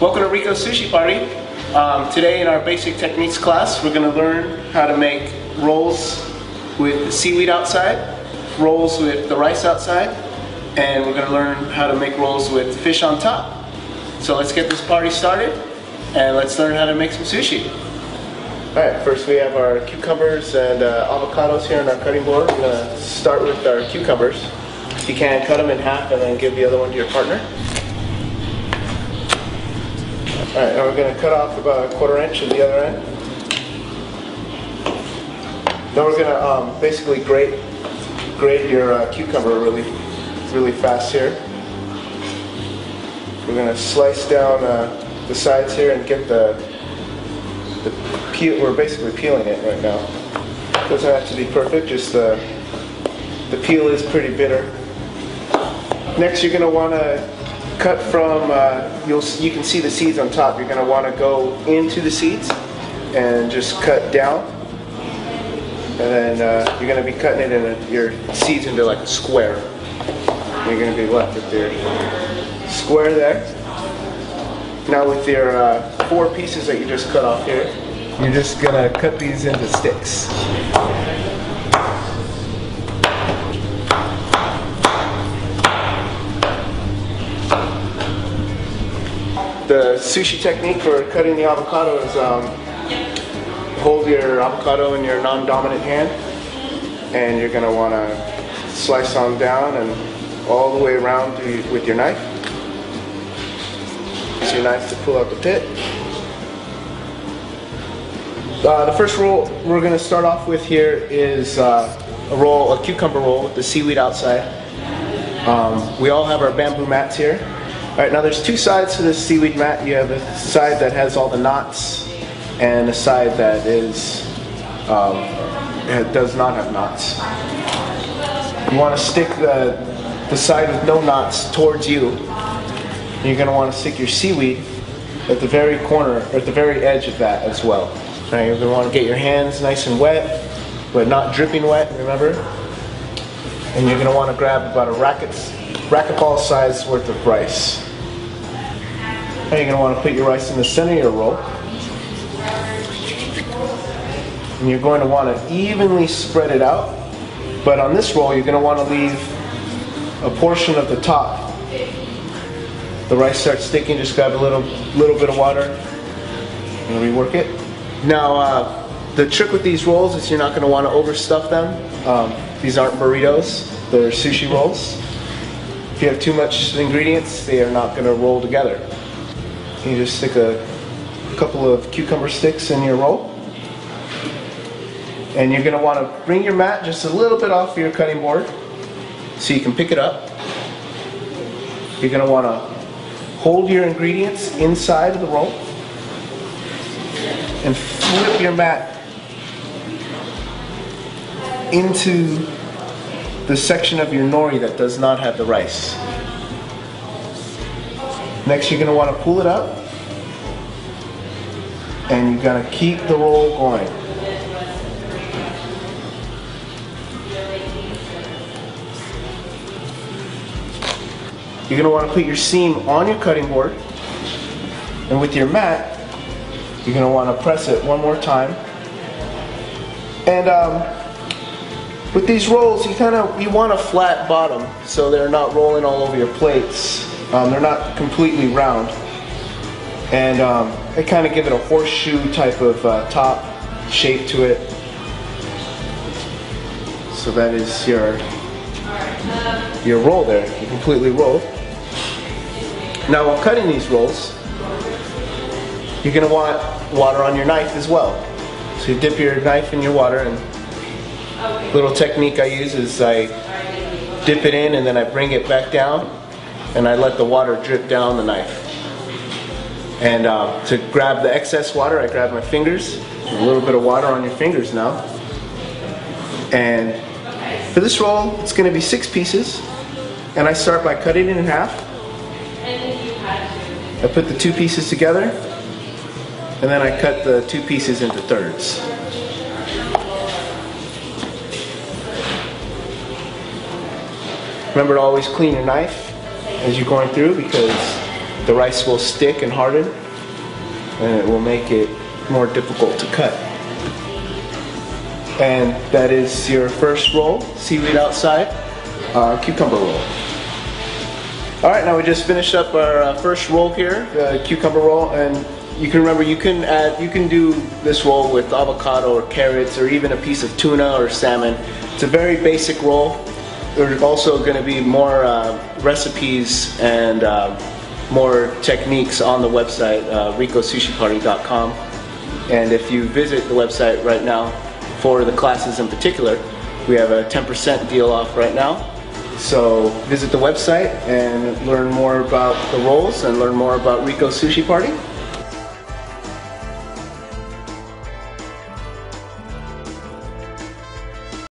Welcome to Rico's Sushi Party. Today in our basic techniques class, we're going to learn how to make rolls with the seaweed outside, rolls with the rice outside, and we're going to learn how to make rolls with fish on top. So let's get this party started and let's learn how to make some sushi. Alright, first we have our cucumbers and avocados here on our cutting board. We're going to start with our cucumbers. If you can, cut them in half and then give the other one to your partner. Alright, now we're going to cut off about a 1/4 inch at the other end. Then we're going to basically grate your cucumber really fast here. We're going to slice down the sides here and get the peel. We're basically peeling it right now. Doesn't have to be perfect, just the peel is pretty bitter. Next, you're going to want to cut from, you can see the seeds on top. You're going to want to go into the seeds and just cut down. And then you're going to be cutting it in your seeds into like a square. You're going to be left with your square there. Now with your 4 pieces that you just cut off here, you're just going to cut these into sticks. The sushi technique for cutting the avocado is hold your avocado in your non-dominant hand, and you're going to want to slice on down and all the way around with your knife. Use your knife to pull out the pit. The first roll we're going to start off with here is a cucumber roll with the seaweed outside. We all have our bamboo mats here. Alright, now there's 2 sides to this seaweed mat. You have a side that has all the knots and a side that does not have knots. You want to stick the side with no knots towards you. You're going to want to stick your seaweed at the very corner, or at the very edge of that as well. Alright, you're going to want to get your hands nice and wet, but not dripping wet, remember? And you're going to want to grab about a racquetball size worth of rice. Now you're going to want to put your rice in the center of your roll. And you're going to want to evenly spread it out. But on this roll, you're going to want to leave a portion of the top. The rice starts sticking, just grab a little bit of water and rework it. Now, the trick with these rolls is you're not going to want to overstuff them. These aren't burritos, they're sushi rolls. If you have too much ingredients, they are not going to roll together. You just stick a couple of cucumber sticks in your roll. And you're going to want to bring your mat just a little bit off your cutting board so you can pick it up. You're going to want to hold your ingredients inside of the roll and flip your mat into the section of your nori that does not have the rice. Next, you're going to want to pull it up, and you're going to keep the roll going. You're going to want to put your seam on your cutting board, and with your mat, you're going to want to press it one more time. And with these rolls, you want a flat bottom so they're not rolling all over your plates. They're not completely round, and they kind of give it a horseshoe type of top shape to it. So that is your roll there. You're completely rolled. Now, while cutting these rolls, you're going to want water on your knife as well. So you dip your knife in your water, and little technique I use is I dip it in and then I bring it back down and I let the water drip down the knife. And to grab the excess water, I grab my fingers. A little bit of water on your fingers now. And for this roll, it's going to be 6 pieces. And I start by cutting it in half. I put the 2 pieces together, and then I cut the 2 pieces into thirds. Remember to always clean your knife as you're going through, because the rice will stick and harden, and it will make it more difficult to cut. And that is your first roll, seaweed outside, cucumber roll. Alright, now we just finished up our first roll here, the cucumber roll, and you can remember you can do this roll with avocado or carrots or even a piece of tuna or salmon. It's a very basic roll. There's also going to be more recipes and more techniques on the website, ricosushiparty.com. And if you visit the website right now for the classes in particular, we have a 10% deal off right now. So visit the website and learn more about the rolls and learn more about Rico Sushi Party.